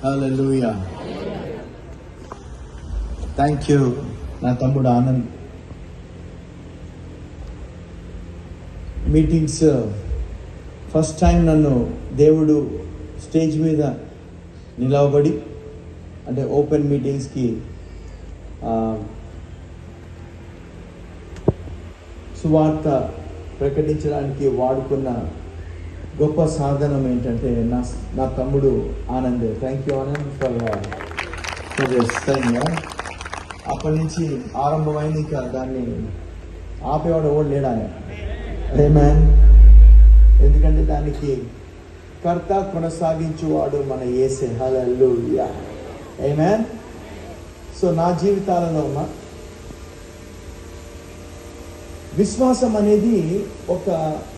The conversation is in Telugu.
హల్లెలూయా. థ్యాంక్ యూ నా తమ్ముడు ఆనంద్. మీటింగ్స్ ఫస్ట్ టైం నన్ను దేవుడు స్టేజ్ మీద నిలవబడి అంటే ఓపెన్ మీటింగ్స్కి సువార్త ప్రకటించడానికి వాడుకున్న గొప్ప సాధనం ఏంటంటే నా తమ్ముడు Anand. Thank you Anand for this time. అప్పటి నుంచి ఆరంభమైంది, ఇంకా దాన్ని ఆపేవాడు ఎవడు లేడా? ఆమేన్. ఎందుకంటే దానికి కర్త కొనసాగించువాడు మన యేసే. హల్లెలూయా. ఆమేన్. సో నా జీవితాలలో విశ్వాసం అనేది ఒక